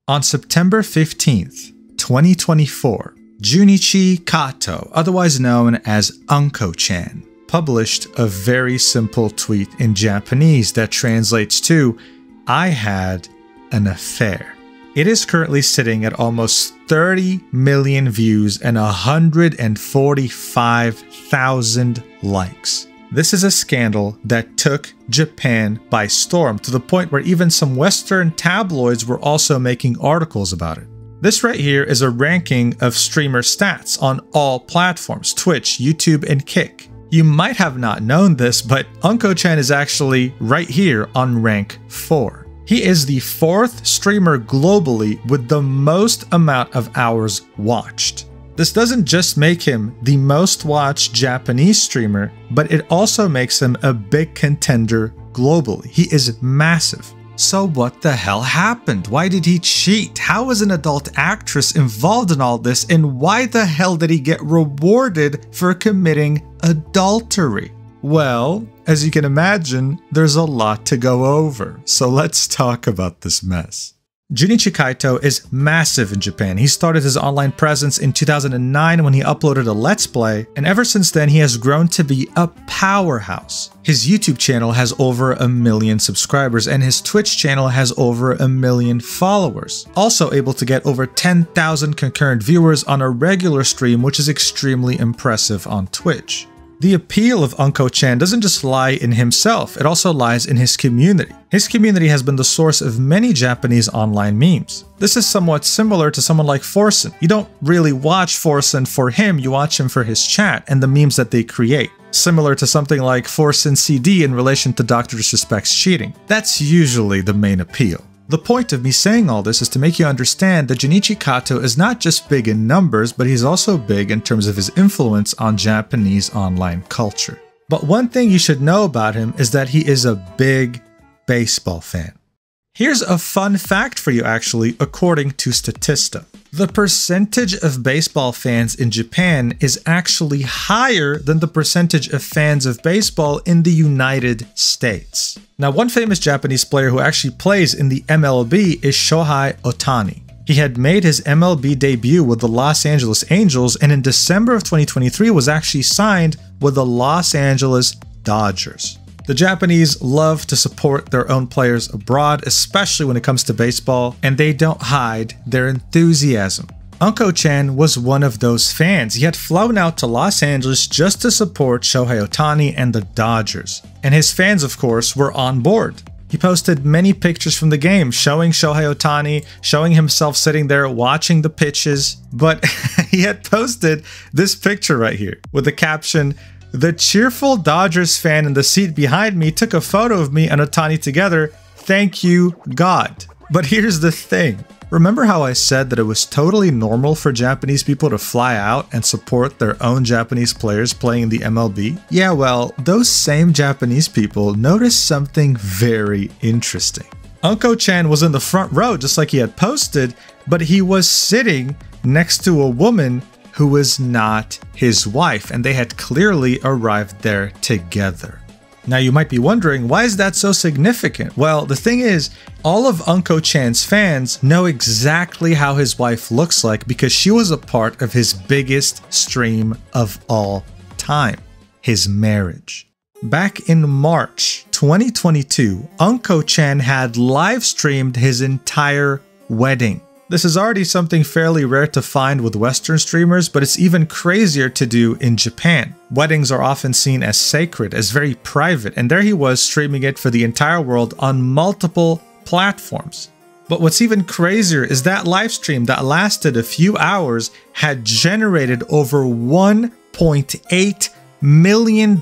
On September 15th, 2024, Junichi Kato, otherwise known as UNKO-CHAN, published a very simple tweet in Japanese that translates to, "I had an affair." It is currently sitting at almost 30 million views and 145,000 likes. This is a scandal that took Japan by storm, to the point where even some Western tabloids were also making articles about it. This right here is a ranking of streamer stats on all platforms: Twitch, YouTube, and Kick. You might have not known this, but UNKO-CHAN is actually right here on rank 4. He is the 4th streamer globally with the most amount of hours watched. This doesn't just make him the most watched Japanese streamer, but it also makes him a big contender globally. He is massive. So what the hell happened? Why did he cheat? How was an adult actress involved in all this? And why the hell did he get rewarded for committing adultery? Well, as you can imagine, there's a lot to go over. So let's talk about this mess. Junichi Kato is massive in Japan. He started his online presence in 2009 when he uploaded a Let's Play, and ever since then he has grown to be a powerhouse. His YouTube channel has over 1 million subscribers, and his Twitch channel has over 1 million followers. Also able to get over 10,000 concurrent viewers on a regular stream, which is extremely impressive on Twitch. The appeal of UNKO-CHAN doesn't just lie in himself, it also lies in his community. His community has been the source of many Japanese online memes. This is somewhat similar to someone like Forsen. You don't really watch Forsen for him, you watch him for his chat and the memes that they create. Similar to something like Forsen CD in relation to Dr. Disrespect's cheating. That's usually the main appeal. The point of me saying all this is to make you understand that Junichi Kato is not just big in numbers, but he's also big in terms of his influence on Japanese online culture. But one thing you should know about him is that he is a big baseball fan. Here's a fun fact for you actually, according to Statista. The percentage of baseball fans in Japan is actually higher than the percentage of fans of baseball in the United States. Now, one famous Japanese player who actually plays in the MLB is Shohei Ohtani. He had made his MLB debut with the Los Angeles Angels, and in December of 2023 was actually signed with the Los Angeles Dodgers. The Japanese love to support their own players abroad, especially when it comes to baseball, and they don't hide their enthusiasm. UNKO-CHAN was one of those fans. He had flown out to Los Angeles just to support Shohei Ohtani and the Dodgers. And his fans, of course, were on board. He posted many pictures from the game, showing Shohei Ohtani, showing himself sitting there watching the pitches. But he had posted this picture right here with the caption, "The cheerful Dodgers fan in the seat behind me took a photo of me and Ohtani together. Thank you, God." But here's the thing. Remember how I said that it was totally normal for Japanese people to fly out and support their own Japanese players playing in the MLB? Yeah, well, those same Japanese people noticed something very interesting. UNKO-CHAN was in the front row just like he had posted, but he was sitting next to a woman who was not his wife, and they had clearly arrived there together. Now you might be wondering, why is that so significant? Well, the thing is, all of UNKO-CHAN's fans know exactly how his wife looks like because she was a part of his biggest stream of all time, his marriage. Back in March 2022, UNKO-CHAN had live streamed his entire wedding. This is already something fairly rare to find with Western streamers, but it's even crazier to do in Japan. Weddings are often seen as sacred, as very private, and there he was streaming it for the entire world on multiple platforms. But what's even crazier is that live stream that lasted a few hours had generated over $1.8 million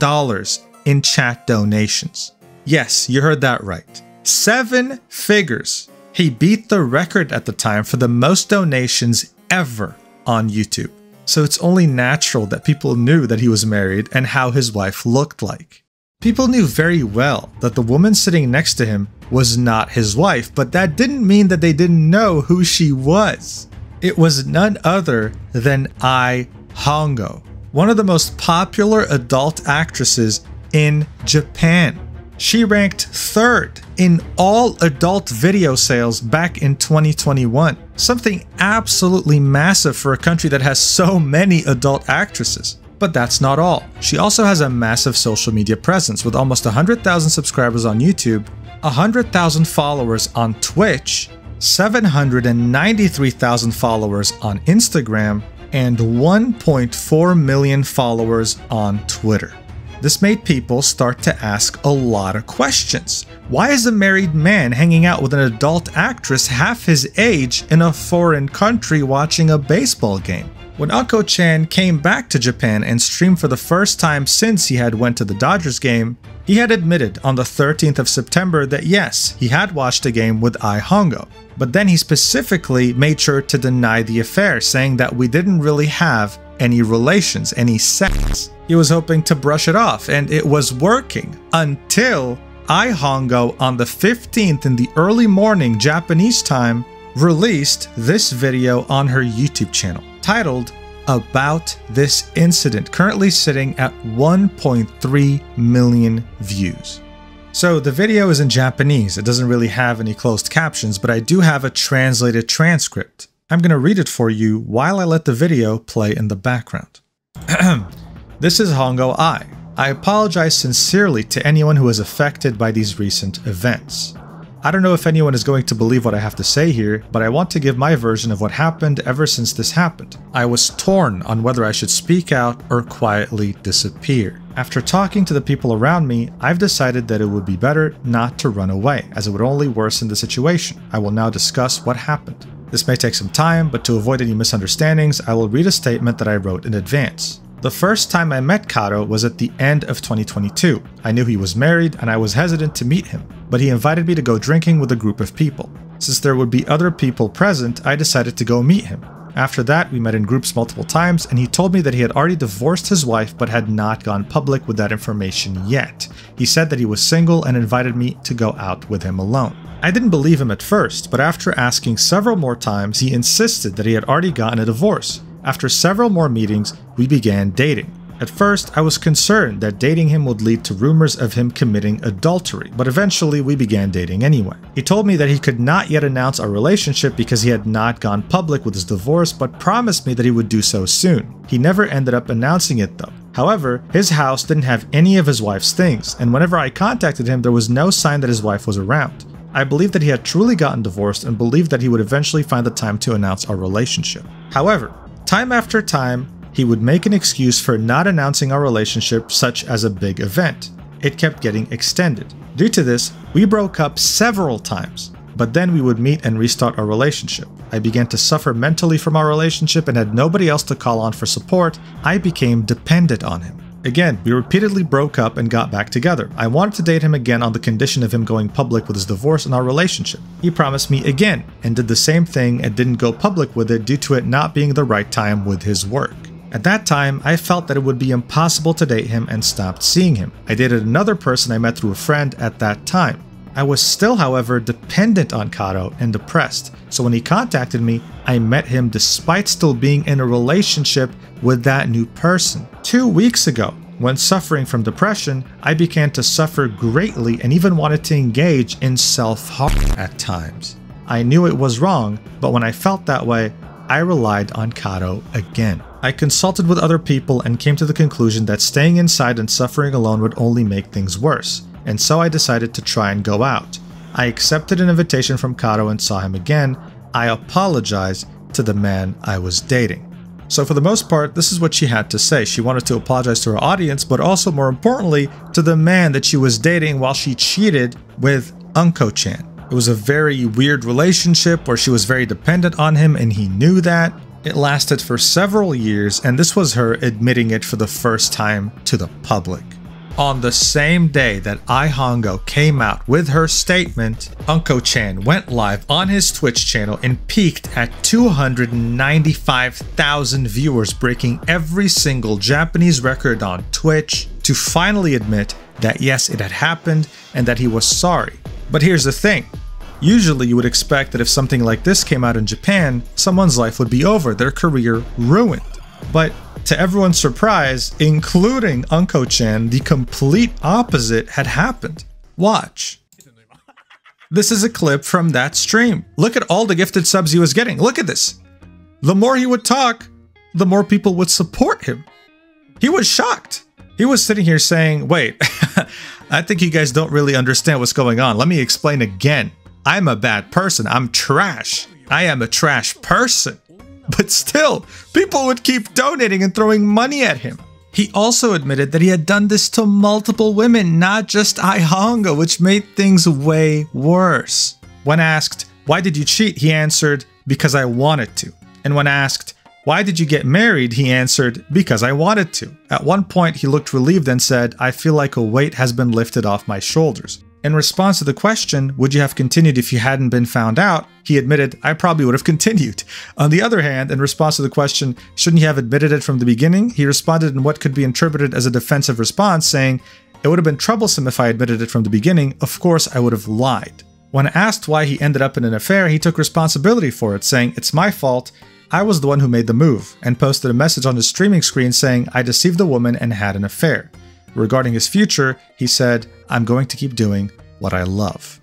in chat donations. Yes, you heard that right. 7 figures. He beat the record at the time for the most donations ever on YouTube. So it's only natural that people knew that he was married and how his wife looked like. People knew very well that the woman sitting next to him was not his wife, but that didn't mean that they didn't know who she was. It was none other than Ai Hongo, one of the most popular adult actresses in Japan. She ranked 3rd in all adult video sales back in 2021. Something absolutely massive for a country that has so many adult actresses. But that's not all. She also has a massive social media presence with almost 100,000 subscribers on YouTube, 100,000 followers on Twitch, 793,000 followers on Instagram, and 1.4 million followers on Twitter. This made people start to ask a lot of questions. Why is a married man hanging out with an adult actress half his age in a foreign country watching a baseball game? When UNKO-CHAN came back to Japan and streamed for the first time since he had went to the Dodgers game, he had admitted on the 13th of September that yes, he had watched a game with Hongo. But then he specifically made sure to deny the affair, saying that we didn't really have any relations, any sex. He was hoping to brush it off, and it was working until Hongo on the 15th in the early morning Japanese time released this video on her YouTube channel titled About This Incident, currently sitting at 1.3 million views. So the video is in Japanese. It doesn't really have any closed captions, but I do have a translated transcript. I'm going to read it for you while I let the video play in the background. This is Hongo I. I apologize sincerely to anyone who is affected by these recent events. I don't know if anyone is going to believe what I have to say here, but I want to give my version of what happened ever since this happened. I was torn on whether I should speak out or quietly disappear. After talking to the people around me, I've decided that it would be better not to run away, as it would only worsen the situation. I will now discuss what happened. This may take some time, but to avoid any misunderstandings, I will read a statement that I wrote in advance. The first time I met Kato was at the end of 2022. I knew he was married and I was hesitant to meet him, but he invited me to go drinking with a group of people. Since there would be other people present, I decided to go meet him. After that, we met in groups multiple times and he told me that he had already divorced his wife but had not gone public with that information yet. He said that he was single and invited me to go out with him alone. I didn't believe him at first, but after asking several more times, he insisted that he had already gotten a divorce. After several more meetings, we began dating. At first, I was concerned that dating him would lead to rumors of him committing adultery, but eventually we began dating anyway. He told me that he could not yet announce our relationship because he had not gone public with his divorce, but promised me that he would do so soon. He never ended up announcing it though. However, his house didn't have any of his wife's things, and whenever I contacted him, there was no sign that his wife was around. I believed that he had truly gotten divorced and believed that he would eventually find the time to announce our relationship. However, time after time, he would make an excuse for not announcing our relationship, such as a big event. It kept getting extended. Due to this, we broke up several times, but then we would meet and restart our relationship. I began to suffer mentally from our relationship and had nobody else to call on for support. I became dependent on him. Again, we repeatedly broke up and got back together. I wanted to date him again on the condition of him going public with his divorce and our relationship. He promised me again and did the same thing and didn't go public with it due to it not being the right time with his work. At that time, I felt that it would be impossible to date him and stopped seeing him. I dated another person I met through a friend at that time. I was still, however, dependent on Kato and depressed, so when he contacted me, I met him despite still being in a relationship with that new person. 2 weeks ago, when suffering from depression, I began to suffer greatly and even wanted to engage in self-harm at times. I knew it was wrong, but when I felt that way, I relied on Kato again. I consulted with other people and came to the conclusion that staying inside and suffering alone would only make things worse, and so I decided to try and go out. I accepted an invitation from Kato and saw him again. I apologized to the man I was dating. So for the most part, this is what she had to say. She wanted to apologize to her audience, but also more importantly, to the man that she was dating while she cheated with UNKO-CHAN. It was a very weird relationship where she was very dependent on him and he knew that. It lasted for several years, and this was her admitting it for the first time to the public. On the same day that Hongo came out with her statement, UNKO-CHAN went live on his Twitch channel and peaked at 295,000 viewers, breaking every single Japanese record on Twitch, to finally admit that yes, it had happened and that he was sorry. But here's the thing. Usually you would expect that if something like this came out in Japan, someone's life would be over, their career ruined. But to everyone's surprise, including UNKO-CHAN, the complete opposite had happened. Watch. This is a clip from that stream. Look at all the gifted subs he was getting. Look at this. The more he would talk, the more people would support him. He was shocked. He was sitting here saying, wait, I think you guys don't really understand what's going on. Let me explain again. I'm a bad person. I'm trash. I am a trash person. But still, people would keep donating and throwing money at him. He also admitted that he had done this to multiple women, not just HAHAHA, which made things way worse. When asked, why did you cheat? He answered, because I wanted to. And when asked, why did you get married? He answered, because I wanted to. At one point, he looked relieved and said, I feel like a weight has been lifted off my shoulders. In response to the question, would you have continued if you hadn't been found out? He admitted, I probably would have continued. On the other hand, in response to the question, shouldn't you have admitted it from the beginning? He responded in what could be interpreted as a defensive response, saying, it would have been troublesome if I admitted it from the beginning. Of course, I would have lied. When asked why he ended up in an affair, he took responsibility for it, saying, it's my fault. I was the one who made the move, and posted a message on his streaming screen saying, I deceived the woman and had an affair. Regarding his future, he said, I'm going to keep doing what I love.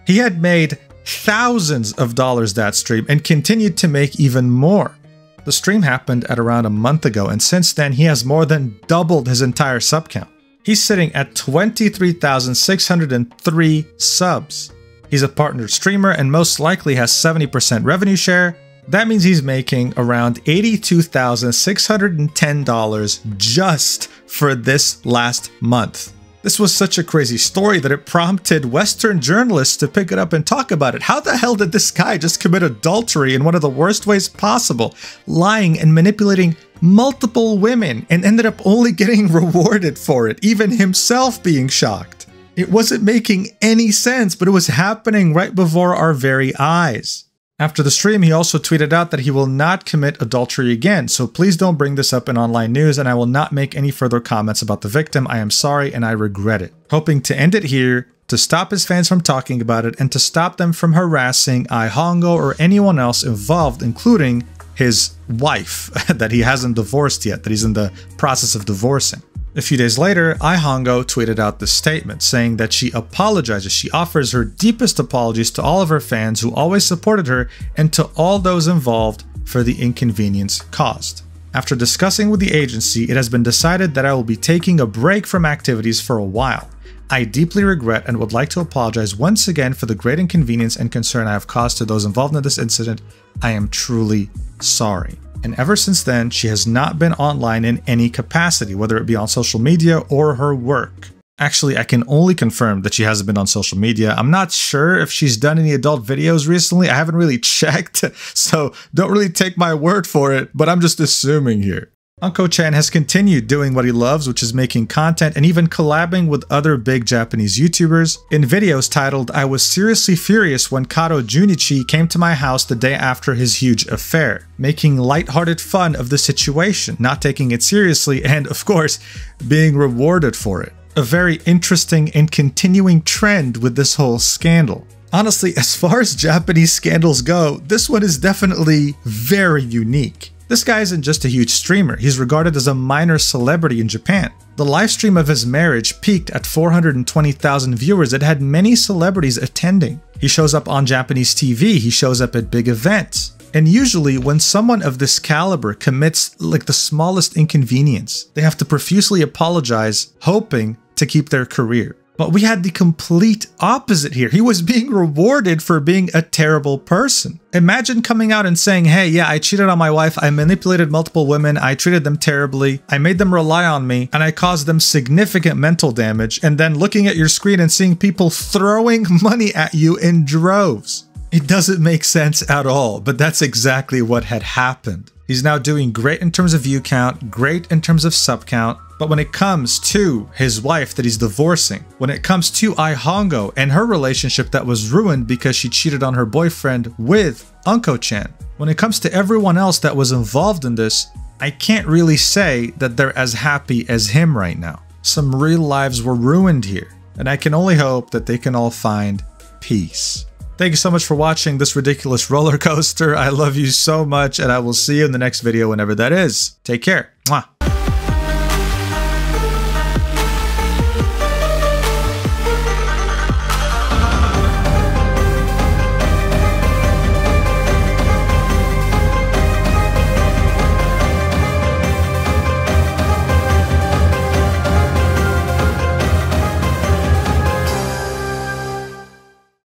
He had made thousands of dollars that stream and continued to make even more. The stream happened at around a month ago, and since then he has more than doubled his entire sub count. He's sitting at 23,603 subs. He's a partnered streamer and most likely has 70% revenue share. That means he's making around $82,610 just for this last month. This was such a crazy story that it prompted Western journalists to pick it up and talk about it. How the hell did this guy just commit adultery in one of the worst ways possible, lying and manipulating multiple women, and ended up only getting rewarded for it, even himself being shocked? It wasn't making any sense, but it was happening right before our very eyes. After the stream, he also tweeted out that he will not commit adultery again, so please don't bring this up in online news, and I will not make any further comments about the victim. I am sorry and I regret it. Hoping to end it here, to stop his fans from talking about it, and to stop them from harassing HAHAHA or anyone else involved, including his wife that he hasn't divorced yet, that he's in the process of divorcing. A few days later, HAHAHA tweeted out this statement saying that she apologizes. She offers her deepest apologies to all of her fans who always supported her and to all those involved for the inconvenience caused. After discussing with the agency, it has been decided that I will be taking a break from activities for a while. I deeply regret and would like to apologize once again for the great inconvenience and concern I have caused to those involved in this incident. I am truly sorry. And ever since then, she has not been online in any capacity, whether it be on social media or her work. Actually, I can only confirm that she hasn't been on social media. I'm not sure if she's done any adult videos recently. I haven't really checked, so don't really take my word for it, but I'm just assuming here. UNKO-CHAN has continued doing what he loves, which is making content and even collabing with other big Japanese YouTubers in videos titled, I was seriously furious when Kato Junichi came to my house the day after his huge affair, making lighthearted fun of the situation, not taking it seriously, and of course, being rewarded for it. A very interesting and continuing trend with this whole scandal. Honestly, as far as Japanese scandals go, this one is definitely very unique. This guy isn't just a huge streamer, he's regarded as a minor celebrity in Japan. The live stream of his marriage peaked at 420,000 viewers. It had many celebrities attending. He shows up on Japanese TV, he shows up at big events. And usually when someone of this caliber commits like the smallest inconvenience, they have to profusely apologize, hoping to keep their career. But we had the complete opposite here. He was being rewarded for being a terrible person. Imagine coming out and saying, hey, yeah, I cheated on my wife, I manipulated multiple women, I treated them terribly, I made them rely on me, and I caused them significant mental damage, and then looking at your screen and seeing people throwing money at you in droves. It doesn't make sense at all, but that's exactly what had happened. He's now doing great in terms of view count, great in terms of sub count, but when it comes to his wife that he's divorcing, when it comes to HAHAHA and her relationship that was ruined because she cheated on her boyfriend with UNKO-CHAN, when it comes to everyone else that was involved in this, I can't really say that they're as happy as him right now. Some real lives were ruined here, and I can only hope that they can all find peace. Thank you so much for watching this ridiculous roller coaster. I love you so much, and I will see you in the next video whenever that is. Take care. Mwah.